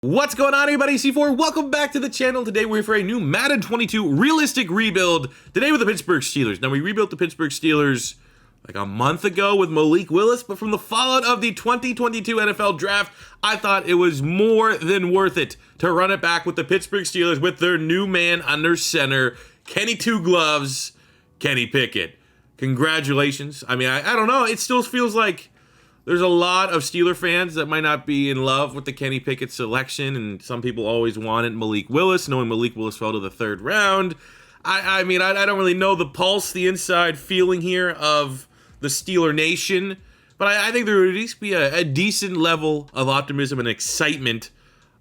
What's going on, everybody? C4, welcome back to the channel. Today we're here for a new Madden 22 realistic rebuild. Today with the Pittsburgh Steelers. Now, we rebuilt the Pittsburgh Steelers like a month ago with Malik Willis, but from the fallout of the 2022 NFL Draft, I thought it was more than worth it to run it back with the Pittsburgh Steelers with their new man under center, Kenny Two Gloves, Kenny Pickett. Congratulations. I mean, I don't know. It still feels like there's a lot of Steeler fans that might not be in love with the Kenny Pickett selection, and some people always wanted Malik Willis, knowing Malik Willis fell to the third round. I mean, I don't really know the pulse, the inside feeling here of the Steeler Nation, but I think there would at least be a decent level of optimism and excitement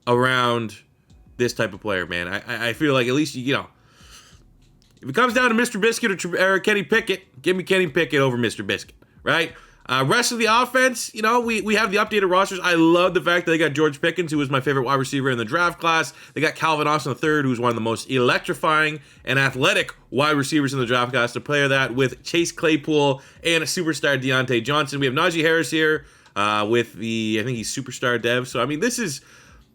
around this type of player, man. I feel like at least, you know, if it comes down to Mr. Biscuit or Kenny Pickett, give me Kenny Pickett over Mr. Biscuit, right? Rest of the offense, you know, we have the updated rosters. I love the fact that they got George Pickens, who was my favorite wide receiver in the draft class. They got Calvin Austin III, who's one of the most electrifying and athletic wide receivers in the draft class, to pair that with Chase Claypool and a superstar Deontay Johnson. We have Najee Harris here with I think he's superstar Dev. So, I mean, this is,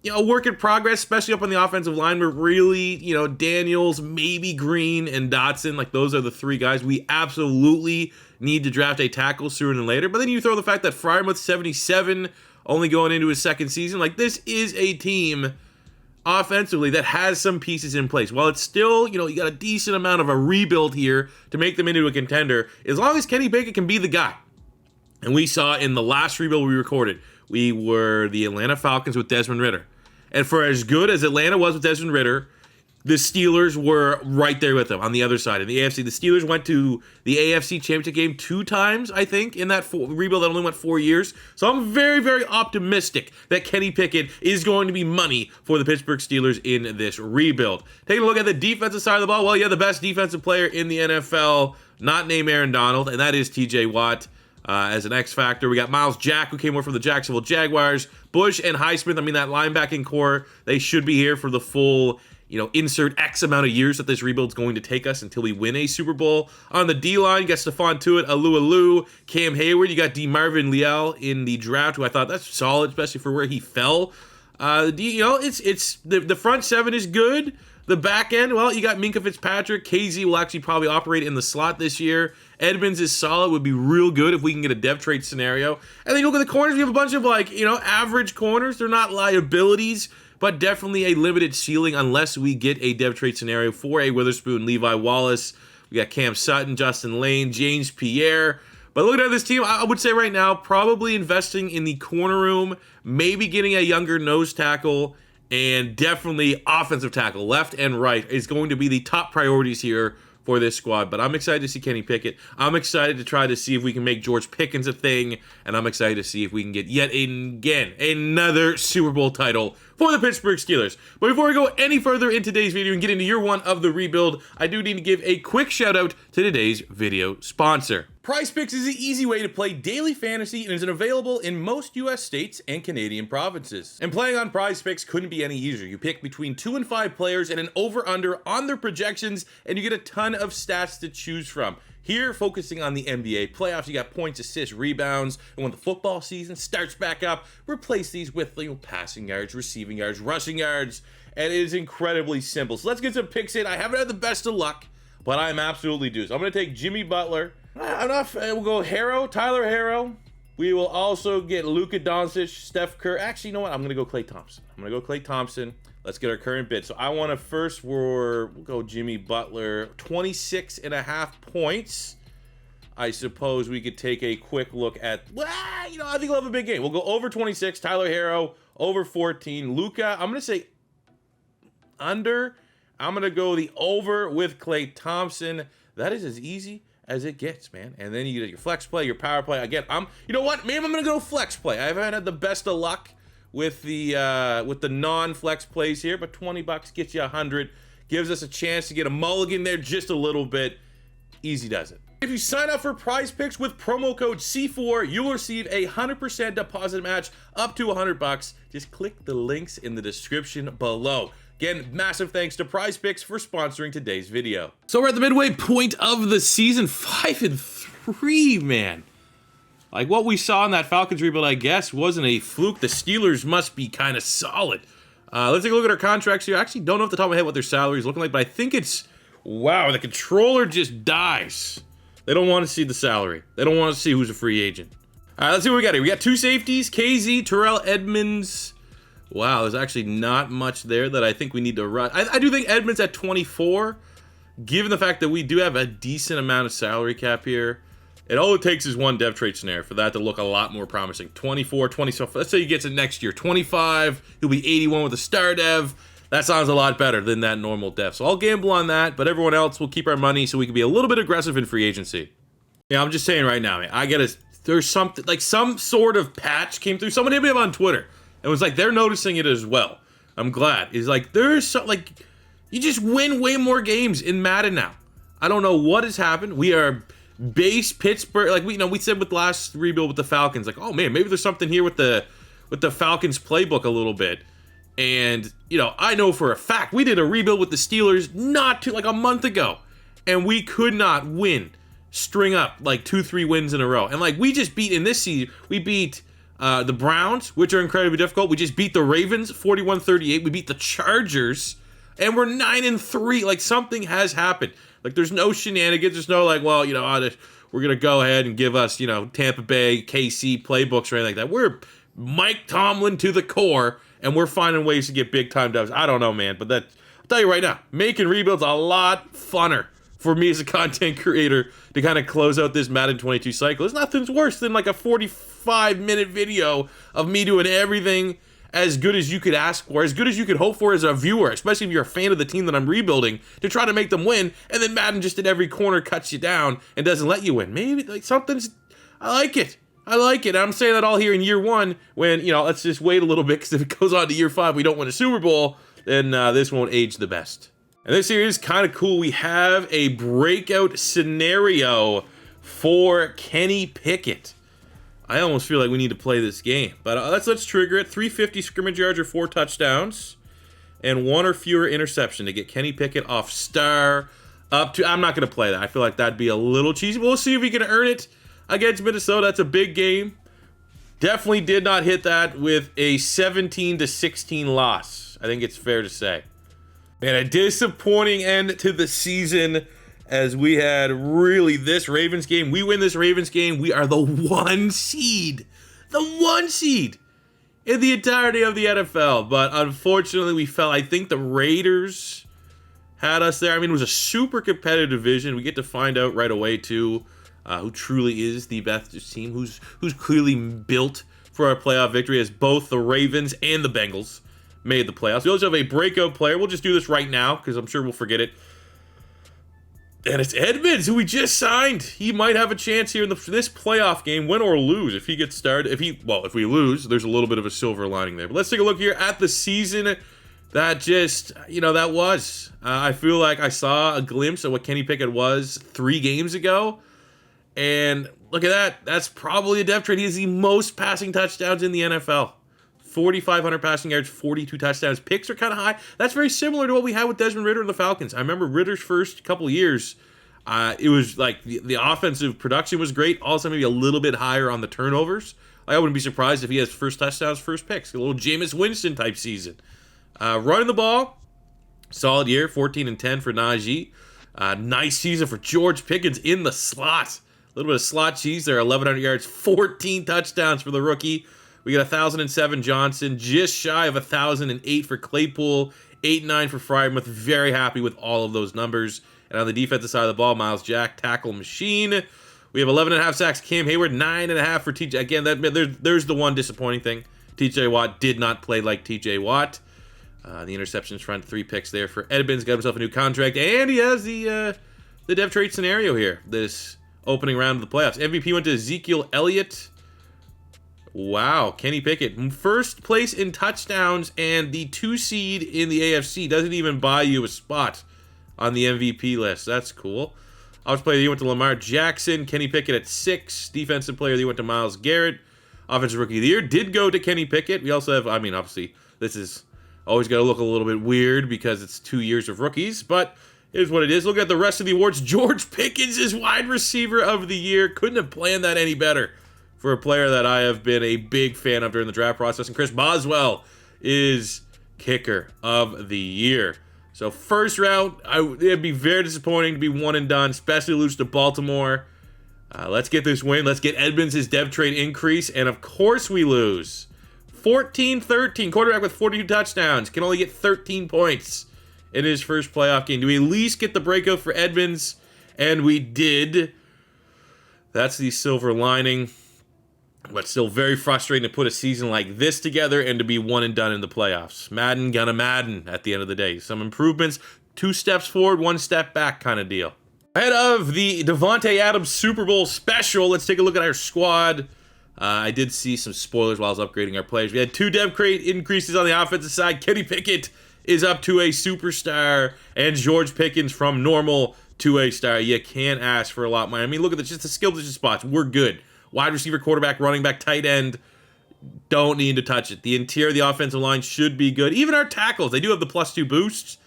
you know, a work in progress, especially up on the offensive line. We're really, you know, Daniels, maybe Green, and Dotson. Like, those are the three guys we absolutely need to draft a tackle sooner than later. But then you throw the fact that Freiermuth 77, only going into his second season. Like, this is a team offensively that has some pieces in place. While it's still, you know, you got a decent amount of a rebuild here to make them into a contender, as long as Kenny Pickett can be the guy. And we saw in the last rebuild we recorded, we were the Atlanta Falcons with Desmond Ridder. And for as good as Atlanta was with Desmond Ridder, the Steelers were right there with them on the other side. In the AFC, the Steelers went to the AFC Championship game 2 times, I think, in that rebuild that only went 4 years. So I'm very, very optimistic that Kenny Pickett is going to be money for the Pittsburgh Steelers in this rebuild. Taking a look at the defensive side of the ball, well, yeah, the best defensive player in the NFL, not named Aaron Donald, and that is TJ Watt. As an X factor, we got Miles Jack, who came over from the Jacksonville Jaguars. Bush and Highsmith, I mean, that linebacking core, they should be here for the full, you know, insert X amount of years that this rebuild's going to take us until we win a Super Bowl. On the D-line, you got Stephon Tuitt, Alu, Cam Hayward. You got DeMarvin Leal in the draft, who I thought that's solid, especially for where he fell. You know, it's the front seven is good. The back end, well, you got Minkah Fitzpatrick. KZ will actually probably operate in the slot this year. Edmonds is solid, would be real good if we can get a dev trade scenario. And then you look at the corners, we have a bunch of, like, you know, average corners. They're not liabilities, but definitely a limited ceiling unless we get a dev trade scenario for a Witherspoon, Levi Wallace. We got Cam Sutton, Justin Lane, James Pierre. But looking at this team, I would say right now, probably investing in the corner room, maybe getting a younger nose tackle, and definitely offensive tackle, left and right, is going to be the top priorities here for this squad. But I'm excited to see Kenny Pickett. I'm excited to try to see if we can make George Pickens a thing. And I'm excited to see if we can get yet again another Super Bowl title for the Pittsburgh Steelers. But before we go any further in today's video and get into year one of the rebuild, I do need to give a quick shout out to today's video sponsor. PrizePicks is the easy way to play daily fantasy and is available in most US states and Canadian provinces. And playing on PrizePicks couldn't be any easier. You pick between 2 and 5 players and an over-under on their projections, and you get a ton of stats to choose from. Here, focusing on the NBA playoffs, you got points, assists, rebounds, and when the football season starts back up, replace these with, you know, passing yards, receiving yards, rushing yards, and it is incredibly simple. So let's get some picks in. I haven't had the best of luck, but I'm absolutely due. So I'm going to take Jimmy Butler. Enough. We'll go Tyler Harrow. We will also get Luka Doncic, Steph Curry. Actually, you know what? I'm going to go Klay Thompson. Let's get our current bid. So I want to first, we'll go Jimmy Butler, 26.5 points. I suppose we could take a quick look at, well, you know, I think we'll have a big game. We'll go over 26, Tyler Harrow, over 14. Luka, I'm going to say under. I'm going to go the over with Klay Thompson. That is as easy as it gets, man. And then you get your flex play, your power play. Again, you know what? Maybe I'm going to go flex play. I haven't had the best of luck with the non-flex plays here, but $20 gets you 100, gives us a chance to get a mulligan there just a little bit. Easy does it. If you sign up for PrizePicks with promo code C4, you'll receive a 100% deposit match up to $100. Just click the links in the description below. Again, massive thanks to PrizePicks for sponsoring today's video. So we're at the midway point of the season, 5-3, man. Like, what we saw in that Falcons rebuild, I guess, wasn't a fluke. The Steelers must be kind of solid. Let's take a look at our contracts here. I actually don't know off the top of my head what their salary is looking like, but I think it's, wow, the controller just dies. They don't want to see the salary. They don't want to see who's a free agent. All right, let's see what we got here. We got 2 safeties, KZ, Terrell Edmonds. Wow, there's actually not much there that I think we need to run. I do think Edmonds at 24, given the fact that we do have a decent amount of salary cap here. All it takes is one dev trait scenario for that to look a lot more promising. 24, 20, let's say he gets it next year. 25, he'll be 81 with a star dev. That sounds a lot better than that normal dev. So I'll gamble on that, but everyone else will keep our money so we can be a little bit aggressive in free agency. Yeah, I'm just saying right now, man, there's something, like some sort of patch came through. Someone hit me up on Twitter and was like, they're noticing it as well. I'm glad. It's like, there's some, like, you just win way more games in Madden now. I don't know what has happened. We are base Pittsburgh, like we said with last rebuild with the Falcons, like, oh man, maybe there's something here with the Falcons playbook a little bit. And I know for a fact we did a rebuild with the Steelers like a month ago, and we could not string up like 2-3 wins in a row. And like we just beat in this season, we beat the Browns, which are incredibly difficult. We just beat the Ravens 41-38. We beat the Chargers, and we're 9-3. Like something has happened. Like, there's no shenanigans. There's no, like, well, we're going to go ahead and give us, Tampa Bay, KC playbooks or anything like that. We're Mike Tomlin to the core, and we're finding ways to get big-time dubs. I don't know, man, but I'll tell you right now, making rebuilds a lot funner for me as a content creator to kind of close out this Madden 22 cycle. It's nothing's worse than, like, a 45-minute video of me doing everything as good as you could ask for, as good as you could hope for as a viewer, especially if you're a fan of the team that I'm rebuilding, to try to make them win, and then Madden just at every corner cuts you down and doesn't let you win. Maybe, like, I like it. I'm saying that all here in year 1 when, let's just wait a little bit, because if it goes on to year 5, we don't win a Super Bowl, then this won't age the best. And this here is kind of cool. We have a breakout scenario for Kenny Pickett. I almost feel like we need to play this game. But let's trigger it. 350 scrimmage yards or 4 touchdowns. And 1 or fewer interception to get Kenny Pickett off star up to... I'm not going to play that. I feel like that'd be a little cheesy. We'll see if we can earn it against Minnesota. That's a big game. Definitely did not hit that with a 17-16 loss. I think it's fair to say. Man, a disappointing end to the season, as we had really this Ravens game. We win this Ravens game, we are the 1 seed. The 1 seed in the entirety of the NFL. But unfortunately, we fell. I think the Raiders had us there. I mean, it was a super competitive division. We get to find out right away, too, who truly is the best team, who's clearly built for our playoff victory, as both the Ravens and the Bengals made the playoffs. We also have a breakout player. We'll just do this right now, because I'm sure we'll forget it. And it's Edmonds, who we just signed. He might have a chance here in this playoff game, win or lose, if he gets started. If we lose, there's a little bit of a silver lining there. But let's take a look here at the season that just, that was. I feel like I saw a glimpse of what Kenny Pickett was 3 games ago. And look at that. That's probably a dev trade. He has the most passing touchdowns in the NFL. 4,500 passing yards, 42 touchdowns. Picks are kind of high. That's very similar to what we had with Desmond Ridder and the Falcons. I remember Ritter's first couple years, it was like the offensive production was great. Also maybe a little bit higher on the turnovers. I wouldn't be surprised if he has first touchdowns, first picks. A little Jameis Winston type season. Running the ball, solid year, 14-10 for Najee. Nice season for George Pickens in the slot. A little bit of slot cheese there, 1,100 yards, 14 touchdowns for the rookie. We got 1,007 Johnson, just shy of 1,008 for Claypool, 8-9 for Freiermuth. Very happy with all of those numbers. And on the defensive side of the ball, Miles Jack, tackle machine. We have 11.5 sacks. Cam Hayward, 9.5 for TJ. Again, there's the one disappointing thing. TJ Watt did not play like TJ Watt. The interceptions front, 3 picks there for Edmonds. Got himself a new contract, and he has the dev trade scenario here. This opening round of the playoffs. MVP went to Ezekiel Elliott. Wow, Kenny Pickett, first place in touchdowns and the 2 seed in the AFC. Doesn't even buy you a spot on the MVP list. That's cool. Offensive player of the year went to Lamar Jackson. Kenny Pickett at 6. Defensive player of the year went to Myles Garrett. Offensive rookie of the year did go to Kenny Pickett. We also have, obviously, this is always got to look a little bit weird because it's 2 years of rookies, but here's what it is. Look at the rest of the awards. George Pickens is wide receiver of the year. Couldn't have planned that any better for a player that I have been a big fan of during the draft process. And Chris Boswell is kicker of the year. So first round, it'd be very disappointing to be one and done, especially lose to Baltimore. Let's get this win. Let's get Edmonds his dev trade increase. And of course we lose. 14-13. Quarterback with 42 touchdowns. Can only get 13 points in his first playoff game. Do we at least get the breakout for Edmonds? And we did. That's the silver lining. But still very frustrating to put a season like this together and to be one and done in the playoffs. Madden gonna Madden at the end of the day. Some improvements. 2 steps forward, 1 step back kind of deal. Ahead of the Devontae Adams Super Bowl special, let's take a look at our squad. I did see some spoilers while I was upgrading our players. We had 2 dev crate increases on the offensive side. Kenny Pickett is up to a superstar, and George Pickens from normal to a star. You can't ask for a lot more. I mean, look at just the skill position spots. We're good. Wide receiver, quarterback, running back, tight end. Don't need to touch it. The interior of the offensive line should be good. Even our tackles, they do have the +2 boosts.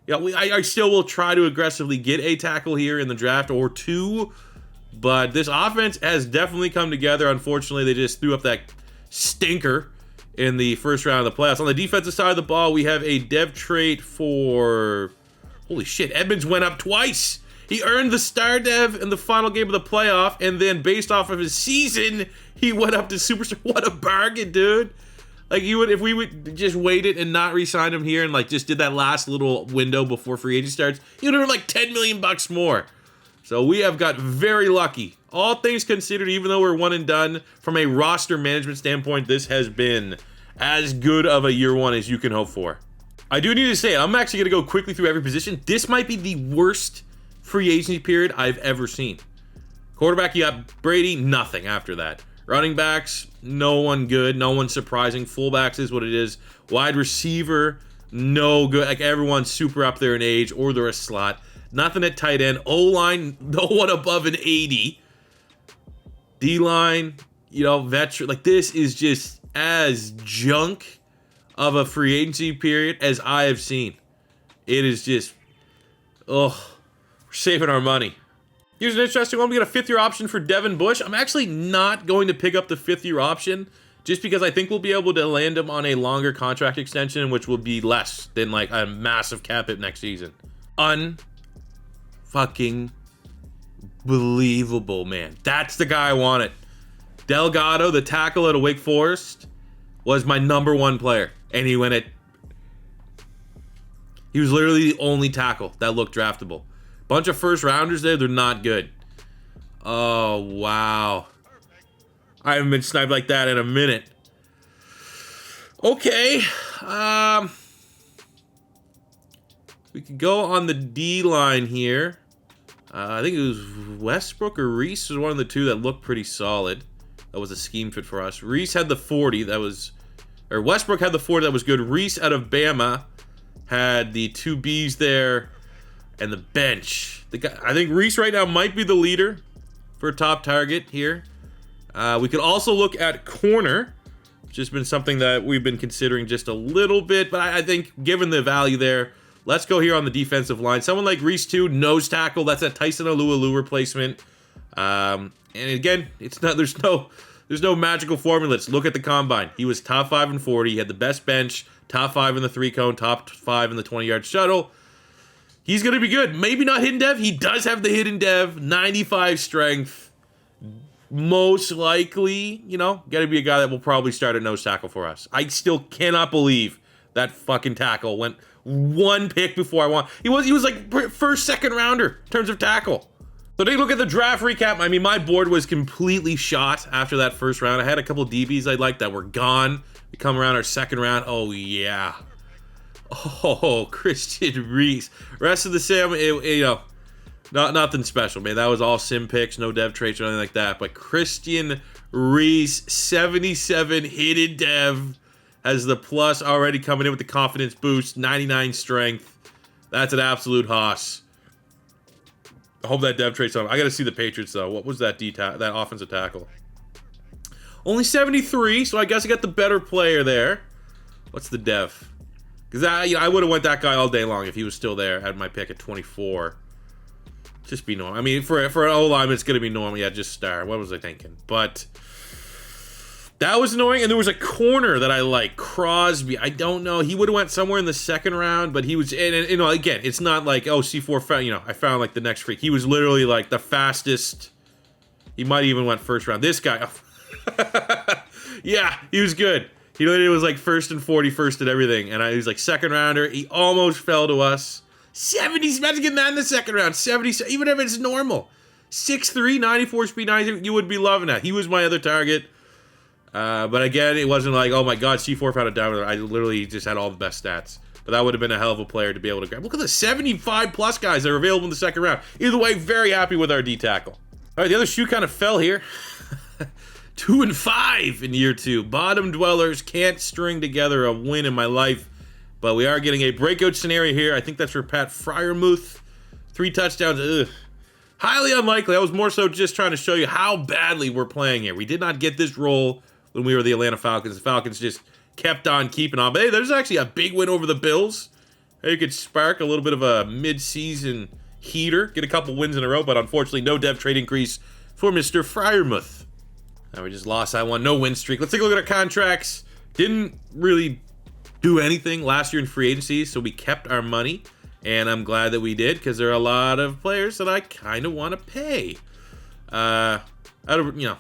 Yeah, I still will try to aggressively get a tackle here in the draft or 2, but this offense has definitely come together. Unfortunately, they just threw up that stinker in the first round of the playoffs. On the defensive side of the ball, we have a dev trait for... Holy shit, Edmonds went up twice. He earned the star dev in the final game of the playoff, and then based off of his season, he went up to superstar. What a bargain, dude. Like, if we would just waited and not re-sign him here and like just did that last little window before free agency starts, he would have earned like $10 million more. So we have got very lucky. All things considered, even though we're one and done, from a roster management standpoint, this has been as good of a year one as you can hope for. I do need to say, I'm actually going to go quickly through every position. This might be the worst free agency period I've ever seen. Quarterback, you got Brady, nothing after that. Running backs, no one good, no one surprising. Fullbacks is what it is. Wide receiver, no good. Like, everyone's super up there in age, or they're a slot. Nothing at tight end. O-line, no one above an 80. D-line, veteran. Like, this is just as junk of a free agency period as I have seen. It is just, we're saving our money. Here's an interesting one. We got a 5th-year option for Devon Bush. I'm actually not going to pick up the 5th-year option just because I think we'll be able to land him on a longer contract extension, which will be less than like a massive cap hit next season. Unfucking believable, man. That's the guy I wanted. Delgado, the tackle at Wake Forest, was my #1 player, and he went at... He was literally the only tackle that looked draftable. Bunch of first rounders there, they're not good. Oh, wow. I haven't been sniped like that in a minute. Okay. We could go on the D line here. I think it was Westbrook or Reese was one of the 2 that looked pretty solid. That was a scheme fit for us. Reese had the 40 that was... Or Westbrook had the 40 that was good. Reese out of Bama had the 2 Bs there. And the bench. I think Reese right now might be the leader for a top target here. We could also look at corner, which has been something that we've been considering just a little bit. But I think given the value there, let's go here on the defensive line. Someone like Reese, too, nose tackle. That's a Tyson Alualu replacement. And again, it's not. There's no magical formula. Let's look at the combine. He was top 5 in 40. He had the best bench, top 5 in the 3-cone, top 5 in the 20-yard shuttle. He's going to be good. Maybe not hidden dev. He does have the hidden dev. 95 strength. Most likely, got to be a guy that will probably start a nose tackle for us. I still cannot believe that fucking tackle went 1 pick before I want. He was like first, second rounder in terms of tackle. So take a look at the draft recap. I mean, my board was completely shot after that first round. I had a couple DBs I liked that were gone. We come around our second round. Oh, yeah. Oh, Christian Reese. Rest of the sim, nothing special, man. That was all sim picks, no dev traits or anything like that. But Christian Reese, 77 hidden dev, has the plus already coming in with the confidence boost, 99 strength. That's an absolute hoss. I hope that dev trait's on. I got to see the Patriots, though. What was that that offensive tackle? Only 73, so I guess I got the better player there. What's the dev? Because I would have went that guy all day long if he was still there. Had my pick at 24. Just be normal. I mean, for an O-line, it's going to be normal. Yeah, just star. What was I thinking? But That was annoying. And there was a corner that I like, Crosby. I don't know. He would have went somewhere in the second round, but he was, and you know, again, it's not like, oh, C4 found, you know, I found like the next freak. He was literally like the fastest. He might even went first round. This guy, yeah, he was good. He literally was like first and 41st and everything. And he was like second rounder. He almost fell to us. 70s, imagine getting that in the second round. 70, even if it's normal. 6'3", 94 speed, 90, you would be loving that. He was my other target. But again, it wasn't like, oh my god, C4 found a diamond. I literally just had all the best stats. But that would have been a hell of a player to be able to grab. Look at the 75 plus guys that are available in the second round. Either way, very happy with our D tackle. All right, the other shoe kind of fell here. 2 and 5 in year 2. Bottom dwellers can't string together a win in my life. But we are getting a breakout scenario here. I think that's for Pat Freiermuth. 3 touchdowns. Ugh. Highly unlikely. I was more so just trying to show you how badly we're playing here. We did not get this role when we were the Atlanta Falcons. The Falcons just kept on keeping on. But hey, there's actually a big win over the Bills. Hey, you could spark a little bit of a mid-season heater. Get a couple wins in a row, but unfortunately no dev trade increase for Mr. Freiermuth. Now we just lost that one. No win streak. Let's take a look at our contracts. Didn't really do anything last year in free agency, so we kept our money. And I'm glad that we did, because there are a lot of players that I kind of want to pay. Out of, you know,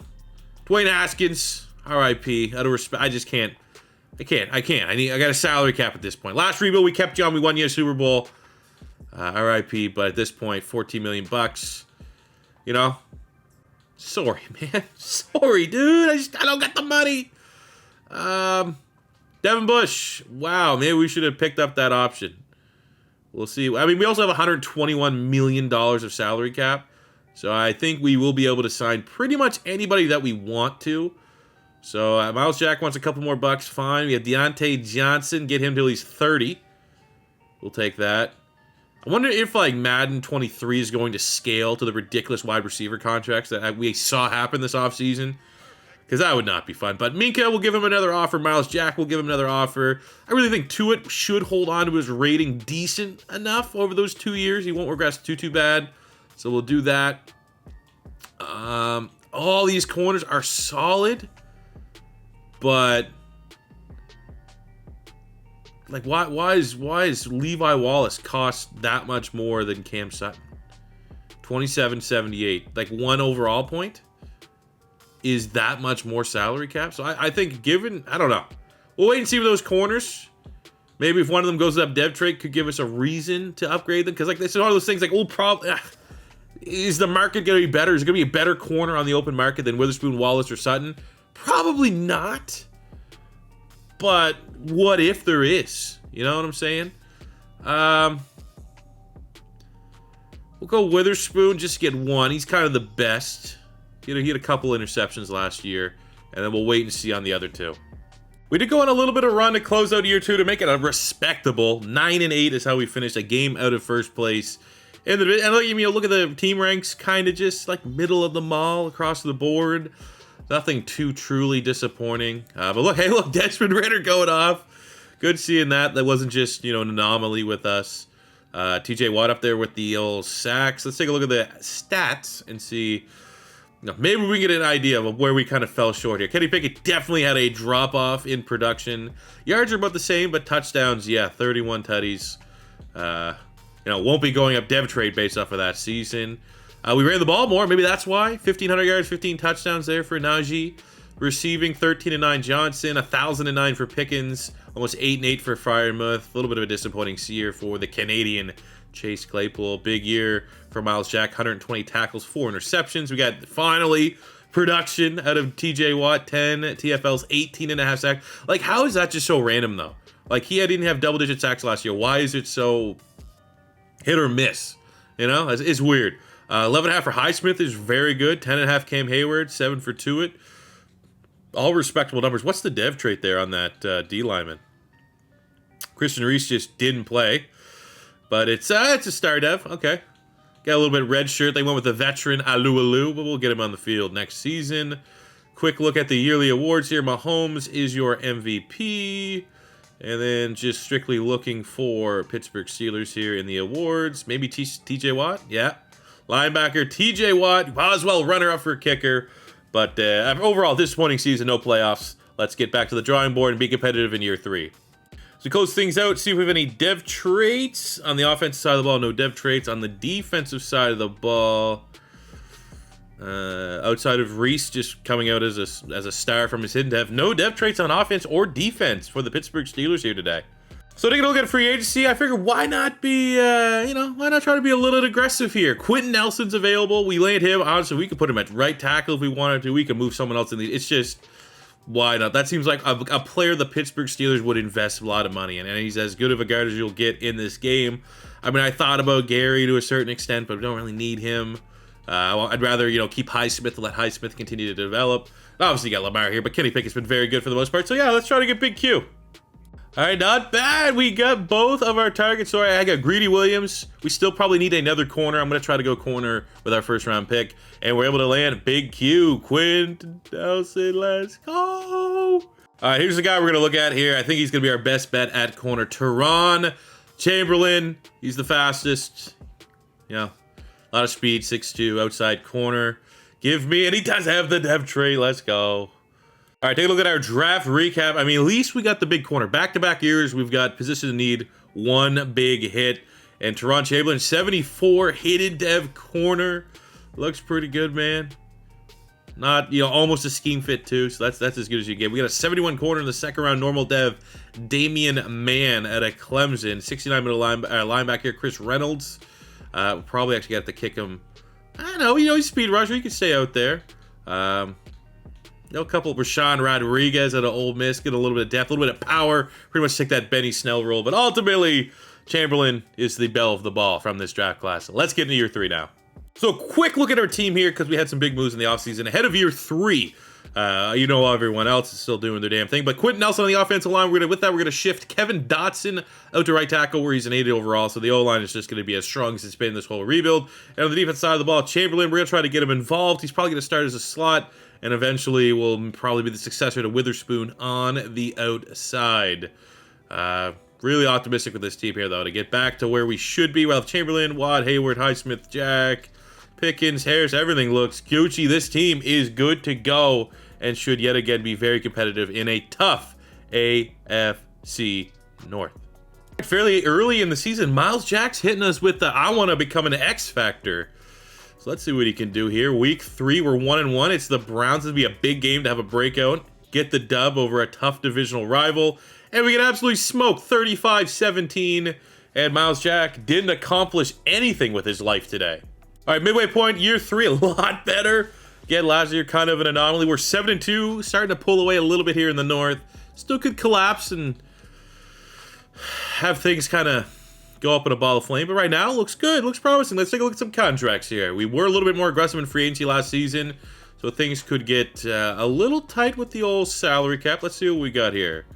Dwayne Haskins, RIP. Out of respect, I just can't. I got a salary cap at this point. Last rebuild, we kept you on. We won you a Super Bowl. RIP. But at this point, $14 million. You know, sorry, man. Sorry, dude. I don't got the money. Devon Bush. Wow, maybe we should have picked up that option. We'll see. I mean, we also have $121 million of salary cap. So I think we will be able to sign pretty much anybody that we want to. So Miles Jack wants a couple more bucks. Fine. We have Deontay Johnson. Get him till he's 30. We'll take that. I wonder if like Madden 23 is going to scale to the ridiculous wide receiver contracts that we saw happen this offseason. Because that would not be fun. But Minka will give him another offer. Miles Jack will give him another offer. I really think Tuitt should hold on to his rating decent enough over those 2 years. He won't regress too bad. So we'll do that. All these corners are solid. But like why is Levi Wallace cost that much more than Cam Sutton? 27.78. Like 1 overall point is that much more salary cap. So I think given, I don't know. We'll wait and see with those corners. Maybe if one of them goes up dev trade, could give us a reason to upgrade them. Because like this is one of those things like, is the market going to be better? Is it going to be a better corner on the open market than Witherspoon, Wallace, or Sutton? Probably not. But what if there is? You know what I'm saying? We'll go Witherspoon, just get 1. He's kind of the best. He had a couple interceptions last year, and then we'll wait and see on the other 2. We did go on a little bit of run to close out year 2 to make it a respectable 9-8 is how we finished, a game out of first place. And look at the team ranks, kind of just like middle of the mall across the board. Nothing too truly disappointing. But look, hey, look, Desmond Ridder going off. Good seeing that. That wasn't just, you know, an anomaly with us. TJ Watt up there with the old sacks. Let's take a look at the stats and see. Maybe we can get an idea of where we kind of fell short here. Kenny Pickett definitely had a drop-off in production. Yards are about the same, but touchdowns, yeah, 31 tutties. Won't be going up dev trade based off of that season. We ran the ball more. Maybe that's why. 1,500 yards, 15 touchdowns there for Najee. Receiving 13-9 Johnson, 1,009 for Pickens, almost 8-8 for Freiermuth. A little bit of a disappointing year for the Canadian Chase Claypool. Big year for Miles Jack, 120 tackles, 4 interceptions. We got finally production out of TJ Watt, 10 TFLs, 18.5 sacks. Like, how is that just so random though? Like, he didn't have double-digit sacks last year. Why is it so hit or miss? You know, it's weird. 11.5 for Highsmith is very good. 10.5 Cam Hayward, 7 for Tuitt. All respectable numbers. What's the dev trait there on that D lineman? Christian Reese just didn't play, but it's a star dev. Okay, got a little bit red shirt. They went with the veteran Alu, but we'll get him on the field next season. Quick look at the yearly awards here. Mahomes is your MVP, and then just strictly looking for Pittsburgh Steelers here in the awards. Maybe TJ Watt, yeah. Linebacker TJ Watt, Boswell runner up for kicker. But overall, disappointing season, no playoffs. Let's get back to the drawing board and be competitive in year 3. So close things out, see if we have any dev traits. On the offensive side of the ball, no dev traits. On the defensive side of the ball, outside of Reese just coming out as a star from his hidden dev, no dev traits on offense or defense for the Pittsburgh Steelers here today. So taking a look at free agency, I figured why not be, why not try to be a little aggressive here? Quentin Nelson's available. We land him. Honestly, we could put him at right tackle if we wanted to. We could move someone else in the. It's just, why not? That seems like a player the Pittsburgh Steelers would invest a lot of money in, and he's as good of a guard as you'll get in this game. I mean, I thought about Gary to a certain extent, but we don't really need him. I'd rather, keep Highsmith and let Highsmith continue to develop. Obviously, you got Lamar here, but Kenny Pickett's been very good for the most part. So yeah, let's try to get Big Q. All right, not bad. We got both of our targets. So I got Greedy Williams. We still probably need another corner. I'm going to try to go corner with our first round pick. And we're able to land Big Q. Quentin Nelson, let's go. All right, here's the guy we're going to look at here. I think he's going to be our best bet at corner. Teron Chamberlain. He's the fastest. A lot of speed, 6'2", outside corner. Give me, and he does have the dev trait. Let's go. All right, take a look at our draft recap. I mean, at least we got the big corner. Back-to-back years, we've got position of need, one big hit. And Teron Chamberlain, 74 hidden dev corner. Looks pretty good, man. Not, almost a scheme fit, too. So that's as good as you get. We got a 71 corner in the second round, normal dev. Damian Mann at a Clemson. 69 middle linebacker here, Chris Reynolds. We'll probably actually have to kick him. I don't know, he's a speed rusher. He can stay out there. A couple of Rashawn Rodriguez at an Ole Miss, get a little bit of depth, a little bit of power, pretty much take that Benny Snell role. But ultimately, Chamberlain is the belle of the ball from this draft class. Let's get into year 3 now. So quick look at our team here because we had some big moves in the offseason. Ahead of year 3, everyone else is still doing their damn thing. But Quentin Nelson on the offensive line, we're going to shift Kevin Dotson out to right tackle where he's an 80 overall. So the O-line is just going to be as strong as it's been this whole rebuild. And on the defense side of the ball, Chamberlain, we're going to try to get him involved. He's probably going to start as a slot. And eventually will probably be the successor to Witherspoon on the outside. Really optimistic with this team here, though, to get back to where we should be. We'll have Chamberlain, Watt, Hayward, Highsmith, Jack, Pickens, Harris. Everything looks Gucci. This team is good to go and should yet again be very competitive in a tough AFC North. Fairly early in the season, Miles Jack's hitting us with the I want to become an X Factor. So let's see what he can do here. Week 3, we're 1-1. It's the Browns. It'll be a big game to have a breakout. Get the dub over a tough divisional rival. And we can absolutely smoke 35-17. And Miles Jack didn't accomplish anything with his life today. All right, midway point, year 3, a lot better. Again, last year, kind of an anomaly. We're 7-2, starting to pull away a little bit here in the North. Still could collapse and have things kind of go up in a ball of flame, but right now looks good, looks promising. Let's take a look at some contracts here. We were a little bit more aggressive in free agency last season, so things could get a little tight with the old salary cap. Let's see what we got here.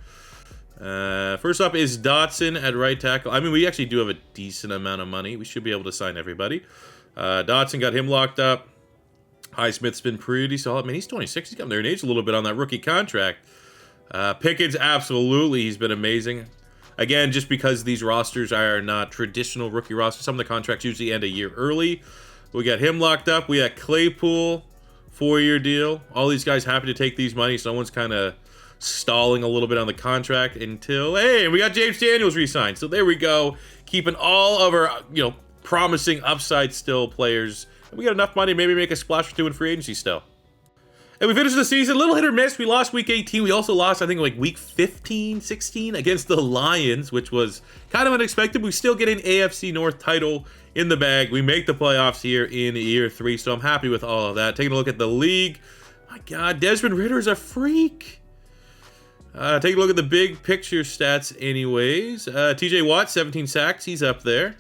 First up is Dotson at right tackle. I mean, we actually do have a decent amount of money. We should be able to sign everybody. Dotson, got him locked up. Highsmith's been pretty solid. Man, he's 26. He's gotten there in age a little bit on that rookie contract. Pickens, absolutely, he's been amazing. Again, just because these rosters are not traditional rookie rosters, some of the contracts usually end a year early. We got him locked up. We got Claypool, 4-year deal. All these guys happy to take these money. Someone's kind of stalling a little bit on the contract until, hey, we got James Daniels re-signed. So there we go. Keeping all of our, promising upside still players. And we got enough money to maybe make a splash or two in free agency still. And we finished the season, a little hit or miss. We lost week 18. We also lost, I think, like week 15, 16 against the Lions, which was kind of unexpected. We still get an AFC North title in the bag. We make the playoffs here in year 3, so I'm happy with all of that. Taking a look at the league. My God, Desmond Ritter's a freak. Take a look at the big picture stats anyways. TJ Watt, 17 sacks. He's up there.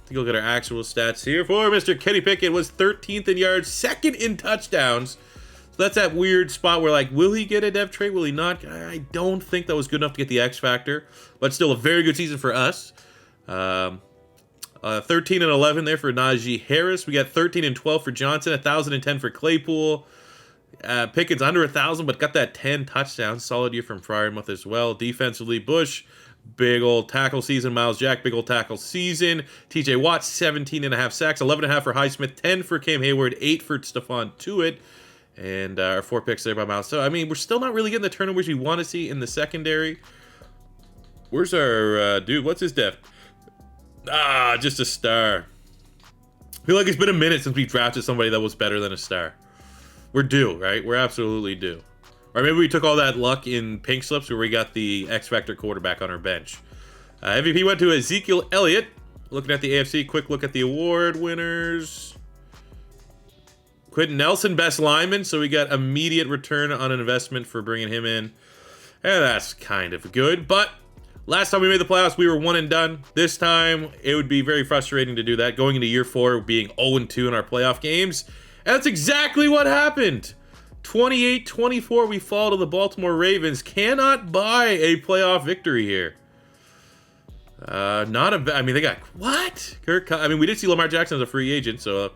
Take a look at our actual stats here. For Mr. Kenny Pickett was 13th in yards, 2nd in touchdowns. So that's that weird spot where, like, will he get a dev trait? Will he not? I don't think that was good enough to get the X Factor. But still a very good season for us. 13 and 11 there for Najee Harris. We got 13 and 12 for Johnson, 1,010 for Claypool. Pickett's under 1,000, but got that 10 touchdowns. Solid year from Friermuth as well. Defensively, Bush, big old tackle season. Miles Jack, big old tackle season. TJ Watt, 17.5 sacks, 11.5 for Highsmith, 10 for Cam Hayward, 8 for Stephon Tuitt. And our 4 picks there by Miles. So, I mean, we're still not really getting the turnovers we want to see in the secondary. Where's our dude? What's his depth? Ah, just a star. I feel like it's been a minute since we drafted somebody that was better than a star. We're due, right? We're absolutely due. Or maybe we took all that luck in pink slips where we got the X-Factor quarterback on our bench. MVP went to Ezekiel Elliott. Looking at the AFC, quick look at the award winners. Quentin Nelson, best lineman, so we got immediate return on an investment for bringing him in. And that's kind of good, but last time we made the playoffs, we were 1 and done. This time, it would be very frustrating to do that, going into year 4, being 0-2 in our playoff games. And that's exactly what happened. 28-24, we fall to the Baltimore Ravens. Cannot buy a playoff victory here. I mean, they got, what? I mean, we did see Lamar Jackson as a free agent, so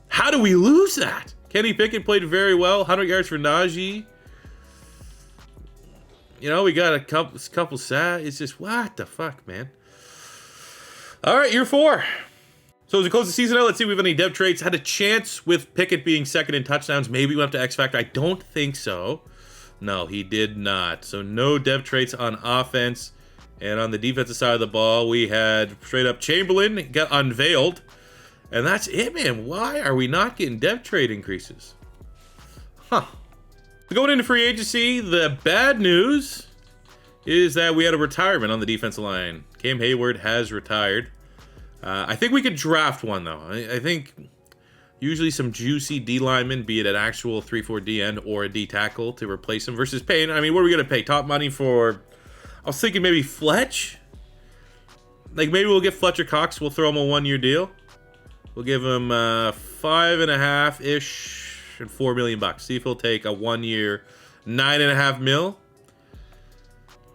how do we lose that? Kenny Pickett played very well, 100 yards for Najee. You know, we got a couple sad. It's just, what the fuck, man? All right, year 4. So as we close the season out, let's see if we have any dev traits. Had a chance with Pickett being second in touchdowns. Maybe we went up to X Factor. I don't think so. No, he did not. So no dev traits on offense. And on the defensive side of the ball, we had straight up Chamberlain got unveiled. And that's it, man. Why are we not getting dev trait increases? Huh. Going into free agency, the bad news is that we had a retirement on the defensive line. Cam Hayward has retired. I think we could draft one, though. I think usually some juicy D lineman, be it an actual 3-4 D end or a D tackle to replace him versus paying. I mean, what are we going to pay? Top money for, I was thinking maybe Fletch. Like maybe we'll get Fletcher Cox. We'll throw him a 1-year deal. We'll give him 5.5-ish and $4 million. See if he'll take a 1-year, $9.5 million.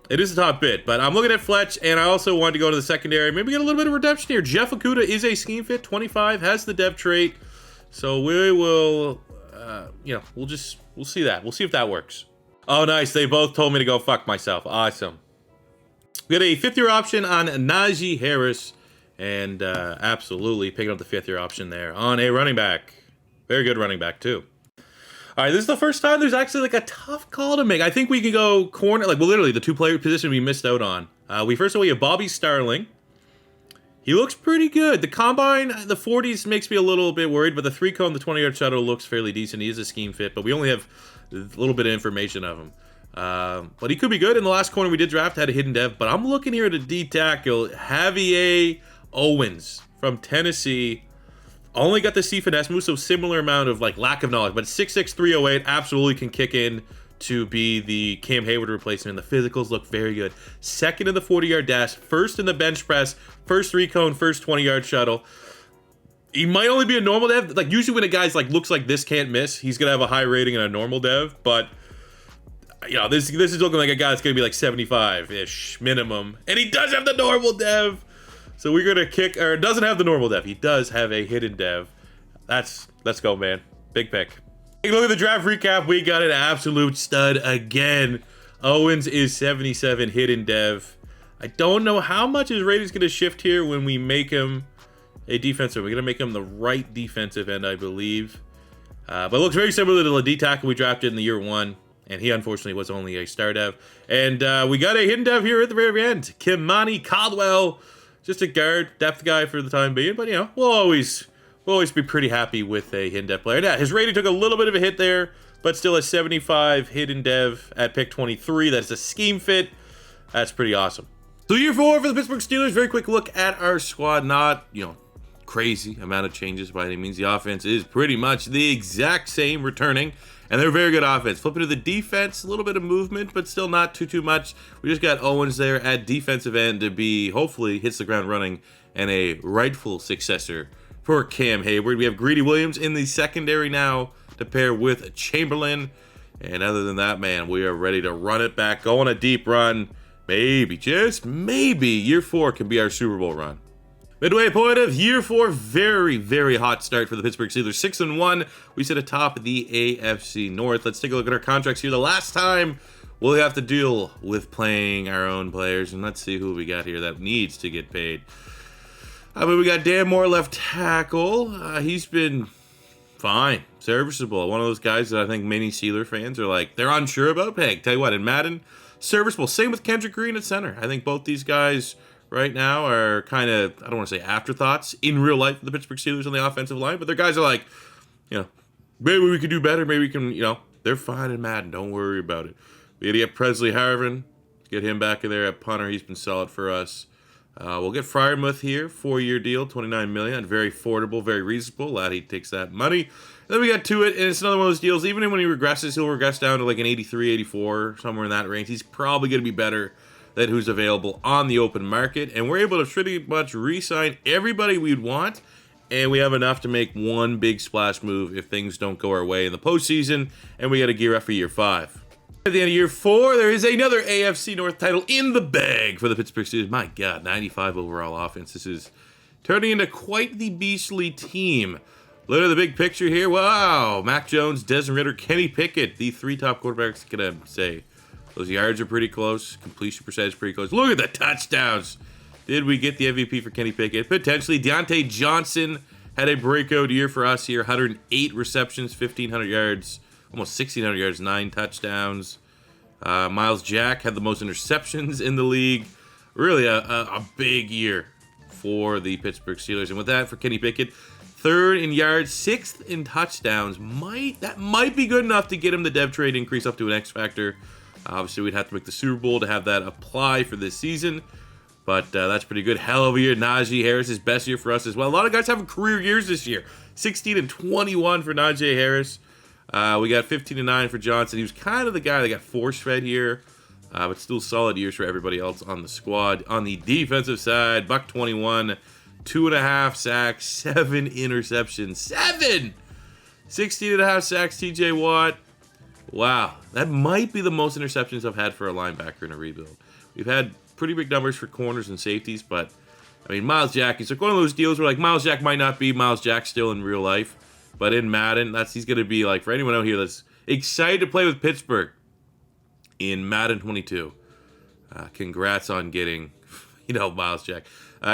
It is a top bid, but I'm looking at Fletch, and I also wanted to go to the secondary. Maybe get a little bit of redemption here. Jeff Okudah is a scheme fit, 25, has the dev trait. So we will, we'll see that. We'll see if that works. Oh, nice. They both told me to go fuck myself. Awesome. We got a 5th-year option on Najee Harris, and absolutely picking up the 5th-year option there on a running back. Very good running back, too. All right, this is the first time there's actually like a tough call to make. I think we can go corner, like, well, literally the 2-player position we missed out on. We have Bobby Starling. He looks pretty good. The combine, the 40s makes me a little bit worried, but the 3-cone, the 20-yard shuttle looks fairly decent. He is a scheme fit, but we only have a little bit of information of him. But he could be good. In the last corner we did draft, had a hidden dev, but I'm looking here at a D tackle, Javier Owens from Tennessee. Only got the C finesse move, so similar amount of like lack of knowledge, but 6'6", 308 absolutely can kick in to be the Cam Hayward replacement. The physicals look very good. 2nd in the 40-yard dash, 1st in the bench press, 1st 3-cone, 1st 20-yard shuttle. He might only be a normal dev. Like usually when a guy's like looks like this can't miss, he's gonna have a high rating in a normal dev. But you know, this is looking like a guy that's gonna be like 75-ish minimum, and he does have the normal dev. So we're gonna kick, or doesn't have the normal dev. He does have a hidden dev. Let's go, man. Big pick. Take a look at the draft recap. We got an absolute stud again. Owens is 77 hidden dev. I don't know how much his rating's gonna shift here when we make him a defensive. We're gonna make him the right defensive end, I believe. But it looks very similar to the D tackle we drafted in the year 1. And he unfortunately was only a star dev. And we got a hidden dev here at the very end. Kimani Caldwell. Just a guard, depth guy for the time being, but you know, we'll always be pretty happy with a hidden dev player. Yeah, his rating took a little bit of a hit there, but still a 75 hidden dev at pick 23. That's a scheme fit. That's pretty awesome. So year 4 for the Pittsburgh Steelers. Very quick look at our squad. Not, crazy amount of changes by any means. The offense is pretty much the exact same returning. And they're a very good offense. Flipping to the defense, a little bit of movement, but still not too much. We just got Owens there at defensive end to be, hopefully, hits the ground running and a rightful successor for Cam Hayward. We have Greedy Williams in the secondary now to pair with Chamberlain. And other than that, man, we are ready to run it back, go on a deep run. Maybe, just maybe, year 4 can be our Super Bowl run. Midway point of year 4, very, very hot start for the Pittsburgh Steelers. 6-1, we sit atop the AFC North. Let's take a look at our contracts here. The last time we'll have to deal with playing our own players, and let's see who we got here that needs to get paid. We got Dan Moore, left tackle. He's been fine, serviceable. One of those guys that I think many Steeler fans are like, they're unsure about. Hey, tell you what, in Madden, serviceable. Same with Kendrick Green at center. I think both these guys right now are kind of, I don't want to say afterthoughts in real life for the Pittsburgh Steelers on the offensive line, but their guys are like, maybe we could do better. Maybe we can, they're fine in Madden. Don't worry about it. We got to get Presley Harvin, get him back in there at punter. He's been solid for us. We'll get Freiermuth here, 4-year deal, $29 million. Very affordable, very reasonable. Glad he takes that money. And then we got to it, and it's another one of those deals. Even when he regresses, he'll regress down to like an 83, 84, somewhere in that range. He's probably going to be better than who's available on the open market. And we're able to pretty much re-sign everybody we'd want. And we have enough to make one big splash move if things don't go our way in the postseason. And we got to gear up for year 5. At the end of year 4, there is another AFC North title in the bag for the Pittsburgh Steelers. My God, 95 overall offense. This is turning into quite the beastly team. Look at the big picture here. Wow. Mac Jones, Desmond Ridder, Kenny Pickett, the 3 top quarterbacks, can I say. Those yards are pretty close. Completion percentage pretty close. Look at the touchdowns. Did we get the MVP for Kenny Pickett? Potentially. Deontay Johnson had a breakout year for us here. 108 receptions, 1,500 yards, almost 1,600 yards, 9 touchdowns. Miles Jack had the most interceptions in the league. Really a big year for the Pittsburgh Steelers. And with that, for Kenny Pickett, 3rd in yards, 6th in touchdowns. That might be good enough to get him the dev trade increase up to an X factor. Obviously, we'd have to make the Super Bowl to have that apply for this season. But that's pretty good. Hell of a year. Najee Harris, his best year for us as well. A lot of guys having career years this year. 16 and 21 for Najee Harris. We got 15 and 9 for Johnson. He was kind of the guy that got force-fed here. But still solid years for everybody else on the squad. On the defensive side, Buck 21, 2.5 sacks, 7 interceptions. 7! 16.5 sacks, TJ Watt. Wow, that might be the most interceptions I've had for a linebacker in a rebuild. We've had pretty big numbers for corners and safeties, but, I mean, Miles Jack, it's like one of those deals where, like, Miles Jack might not be Miles Jack still in real life, but in Madden, he's going to be, like, for anyone out here that's excited to play with Pittsburgh in Madden 22, congrats on getting, Miles Jack.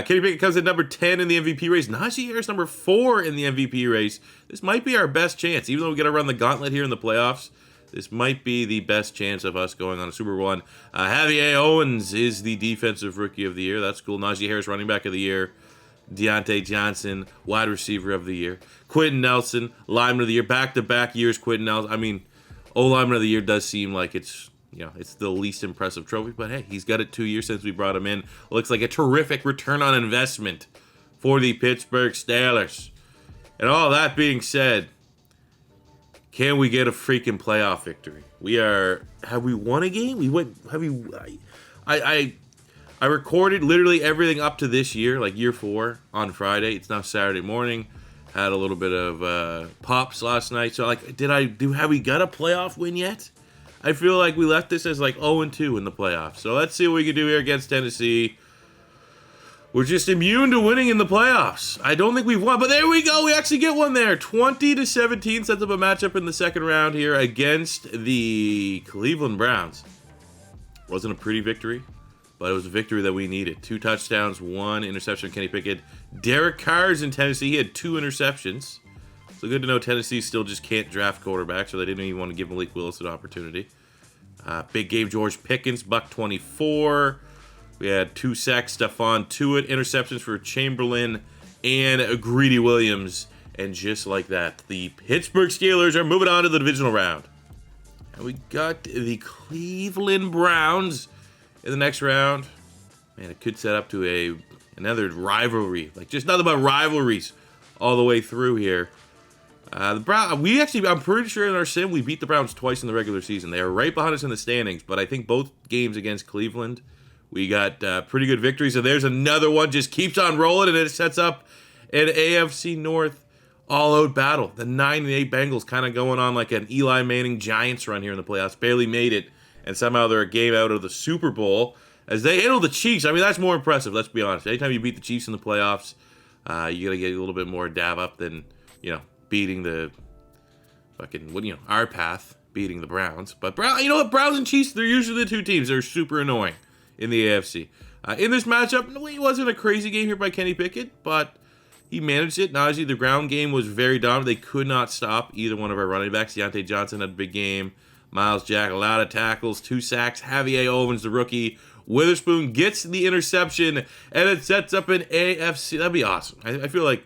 Kenny Pickett comes in number 10 in the MVP race. Najee Harris number 4 in the MVP race. This might be our best chance, even though we got to run the gauntlet here in the playoffs. This might be the best chance of us going on a Super Bowl. Javier Owens is the Defensive Rookie of the Year. That's cool. Najee Harris, Running Back of the Year. Deontay Johnson, Wide Receiver of the Year. Quentin Nelson, Lineman of the Year. Back-to-back years, Quentin Nelson. I mean, Lineman of the Year does seem like it's the least impressive trophy. But, hey, he's got it 2 years since we brought him in. Looks like a terrific return on investment for the Pittsburgh Steelers. And all that being said, can we get a freaking playoff victory? Have we won a game? I recorded literally everything up to this year, like year 4 on Friday. It's now Saturday morning. Had a little bit of pops last night. So have we got a playoff win yet? I feel like we left this as like 0-2 in the playoffs. So let's see what we can do here against Tennessee. We're just immune to winning in the playoffs. I don't think we've won, but there we go. We actually get one there. 20-17 sets up a matchup in the second round here against the Cleveland Browns. Wasn't a pretty victory, but it was a victory that we needed. 2 touchdowns, 1 interception. Kenny Pickett. Derek Carr's in Tennessee. He had 2 interceptions. So good to know Tennessee still just can't draft quarterbacks, so they didn't even want to give Malik Willis an opportunity. Big game, George Pickens, Buck 24. We had 2 sacks, Stephon Tuitt, interceptions for Chamberlain and Greedy Williams. And just like that, the Pittsburgh Steelers are moving on to the divisional round. And we got the Cleveland Browns in the next round. Man, it could set up to another rivalry. Like, just nothing but rivalries all the way through here. The Browns, I'm pretty sure in our sim, we beat the Browns twice in the regular season. They are right behind us in the standings, but I think both games against Cleveland, we got pretty good victories. So there's another one, just keeps on rolling, and it sets up an AFC North all-out battle. The 9-8 Bengals kind of going on like an Eli Manning Giants run here in the playoffs. Barely made it, and somehow they're a game out of the Super Bowl as they handle the Chiefs. I mean, that's more impressive, let's be honest. Anytime you beat the Chiefs in the playoffs, you got to get a little bit more dab up than, beating the our path, beating the Browns. But Browns and Chiefs, they're usually the 2 teams. They're super annoying in the AFC. In this matchup, it wasn't a crazy game here by Kenny Pickett, but he managed it. Najee, the ground game was very dominant. They could not stop either one of our running backs. Deontay Johnson had a big game. Miles Jack, a lot of tackles, 2 sacks. Javier Owens, the rookie. Witherspoon gets the interception, and it sets up an AFC. That'd be awesome. I feel like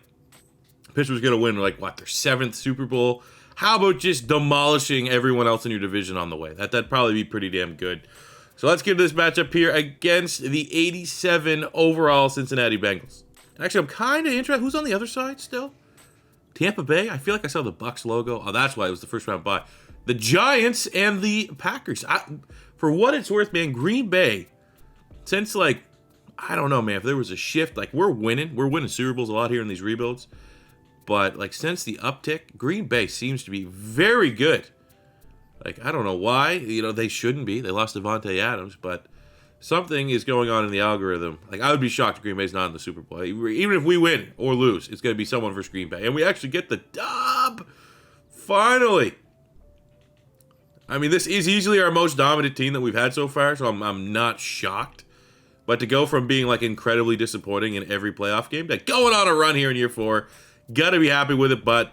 Pittsburgh's going to win, like, what, their 7th Super Bowl? How about just demolishing everyone else in your division on the way? That'd probably be pretty damn good. So let's get to this matchup here against the 87 overall Cincinnati Bengals. And actually, I'm kind of interested. Who's on the other side still? Tampa Bay? I feel like I saw the Bucs logo. Oh, that's why it was the first round bye. The Giants and the Packers. For what it's worth, man, Green Bay, since, like, I don't know, man, if there was a shift, like, we're winning Super Bowls a lot here in these rebuilds. But, like, since the uptick, Green Bay seems to be very good. Like, I don't know why. You know, they shouldn't be. They lost Devontae Adams, but something is going on in the algorithm. Like, I would be shocked if Green Bay's not in the Super Bowl. Even if we win or lose, it's going to be someone versus Green Bay. And we actually get the dub! Finally! I mean, this is easily our most dominant team that we've had so far, so I'm not shocked. But to go from being, like, incredibly disappointing in every playoff game to going on a run here in year 4, gotta be happy with it. But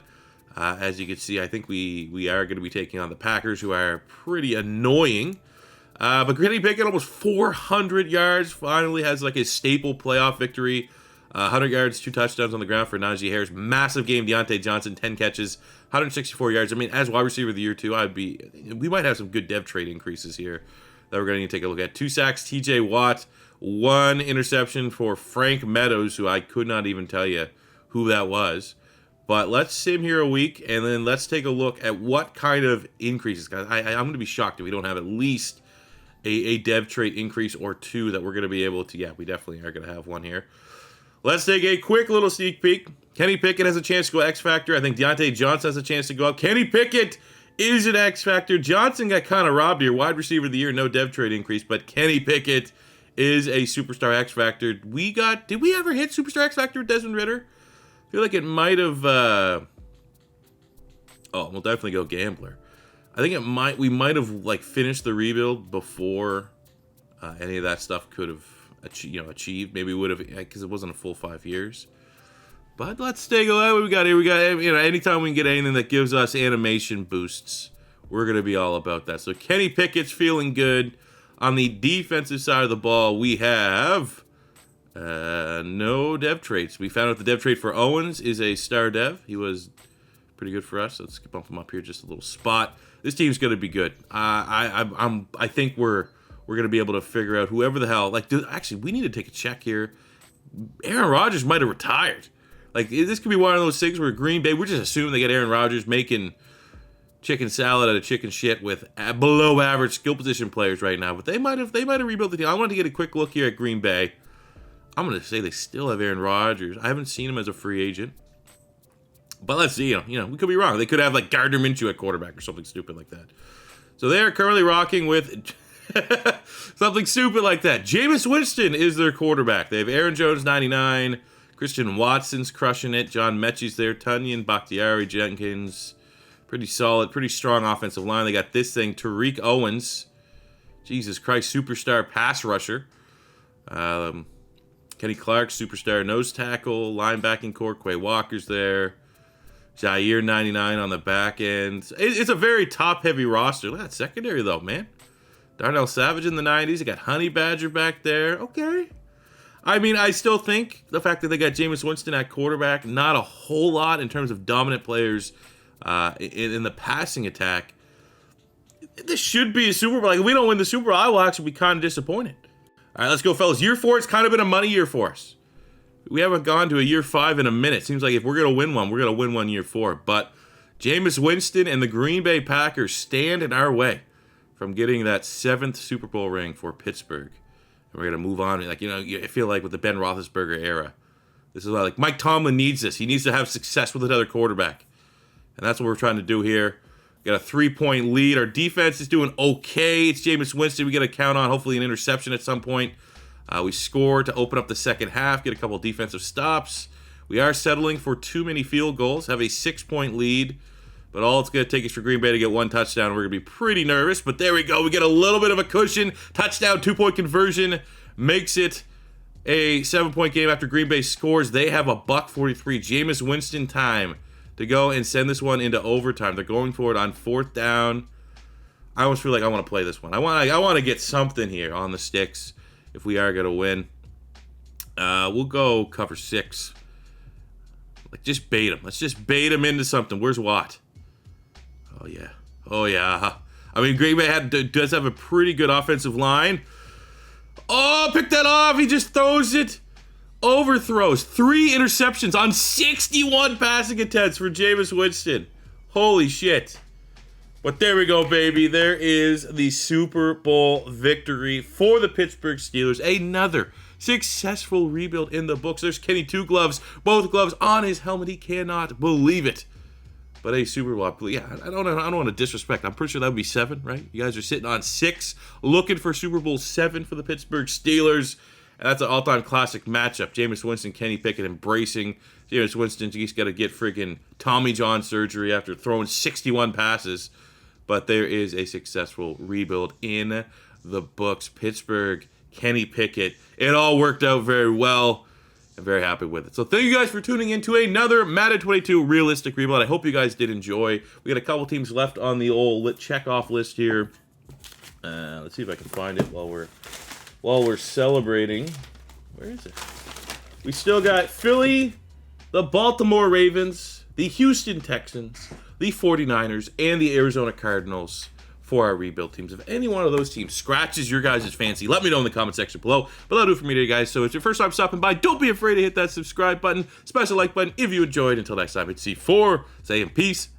as you can see, I think we are going to be taking on the Packers, who are pretty annoying. But Kenny Pickett, almost 400 yards, finally has, like, his staple playoff victory. 100 yards, 2 touchdowns on the ground for Najee Harris. Massive game. Deontay Johnson, 10 catches, 164 yards. I mean, as wide receiver of the year, too, we might have some good dev trade increases here that we're going to need to take a look at. 2 sacks, TJ Watt, 1 interception for Frank Meadows, who I could not even tell you who that was. But let's sim here a week, and then let's take a look at what kind of increases, guys. I'm going to be shocked if we don't have at least a dev trait increase or 2 that we're going to be able to. Yeah, we definitely are going to have one here. Let's take a quick little sneak peek. Kenny Pickett has a chance to go X Factor. I think Deontay Johnson has a chance to go up. Kenny Pickett is an X Factor. Johnson got kind of robbed here. Wide receiver of the year, no dev trade increase, but Kenny Pickett is a Superstar X Factor. Did we ever hit Superstar X Factor with Desmond Ridder? I feel like it might have, we'll definitely go Gambler. I think we might have, like, finished the rebuild before any of that stuff could have achieved. Maybe we would have, because it wasn't a full 5 years. But let's take a look at what we got here. We got, anytime we can get anything that gives us animation boosts, we're going to be all about that. So Kenny Pickett's feeling good. On the defensive side of the ball, we have no dev traits. We found out the dev trait for Owens is a star dev. He was pretty good for us. Let's bump him up here just a little spot. This team's going to be good. I think we're going to be able to figure out whoever the hell. Like, dude, actually, we need to take a check here. Aaron Rodgers might have retired. Like, this could be one of those things where Green Bay, we're just assuming they get Aaron Rodgers making chicken salad out of chicken shit with below average skill position players right now. But they might have rebuilt the team. I wanted to get a quick look here at Green Bay. I'm going to say they still have Aaron Rodgers. I haven't seen him as a free agent. But let's see, we could be wrong. They could have, like, Gardner Minshew at quarterback or something stupid like that. So they are currently rocking with something stupid like that. Jameis Winston is their quarterback. They have Aaron Jones, 99. Christian Watson's crushing it. John Mechie's there. Tunyon, Bakhtiari, Jenkins. Pretty solid, pretty strong offensive line. They got this thing, Tariq Owens. Jesus Christ, superstar pass rusher. Kenny Clark, superstar nose tackle. Linebacking core, Quay Walker's there. Jair, 99 on the back end. It's a very top-heavy roster. Look at that secondary, though, man. Darnell Savage in the 90s. They got Honey Badger back there. Okay. I mean, I still think the fact that they got Jameis Winston at quarterback, not a whole lot in terms of dominant players in the passing attack. This should be a Super Bowl. Like, if we don't win the Super Bowl, I will actually be kind of disappointed. All right, let's go, fellas. Year 4, it's kind of been a money year for us. We haven't gone to a year 5 in a minute. Seems like if we're going to win one, we're going to win one year 4. But Jameis Winston and the Green Bay Packers stand in our way from getting that 7th Super Bowl ring for Pittsburgh. And we're going to move on. Like, I feel like with the Ben Roethlisberger era, this is like Mike Tomlin needs this. He needs to have success with another quarterback. And that's what we're trying to do here. We got a 3-point lead. Our defense is doing okay. It's Jameis Winston. We got to count on hopefully an interception at some point. We scored to open up the second half, get a couple defensive stops. We are settling for too many field goals, have a 6-point lead. But all it's going to take is for Green Bay to get 1 touchdown. We're going to be pretty nervous. But there we go. We get a little bit of a cushion. Touchdown, 2-point conversion makes it a 7-point game after Green Bay scores. They have a $143. Jameis Winston time to go and send this one into overtime. They're going for it on 4th down. I almost feel like I want to play this one. I want to get something here on the sticks if we are going to win. We'll go cover 6. Like, just bait him. Let's just bait him into something. Where's Watt? Oh, yeah. Oh, yeah. I mean, Green Bay does have a pretty good offensive line. Oh, pick that off. He just throws it. Overthrows. 3 interceptions on 61 passing attempts for Jameis Winston. Holy shit. But there we go, baby. There is the Super Bowl victory for the Pittsburgh Steelers. Another successful rebuild in the books. There's Kenny, 2 gloves, both gloves on his helmet. He cannot believe it. But a Super Bowl, yeah, I don't want to disrespect. I'm pretty sure that would be 7, right? You guys are sitting on 6, looking for Super Bowl 7 for the Pittsburgh Steelers. And that's an all-time classic matchup. Jameis Winston, Kenny Pickett embracing. Jameis Winston, he's got to get freaking Tommy John surgery after throwing 61 passes. But there is a successful rebuild in the books. Pittsburgh, Kenny Pickett. It all worked out very well. I'm very happy with it. So thank you guys for tuning in to another Madden 22 realistic rebuild. I hope you guys did enjoy. We got a couple teams left on the old check-off list here. Let's see if I can find it while we're celebrating. Where is it? We still got Philly, the Baltimore Ravens, the Houston Texans, the 49ers, and the Arizona Cardinals for our rebuild teams. If any one of those teams scratches your guys' fancy, let me know in the comment section below. But that'll do it for me today, guys. So if it's your first time stopping by, don't be afraid to hit that subscribe button, special like button if you enjoyed. Until next time, it's C4 saying peace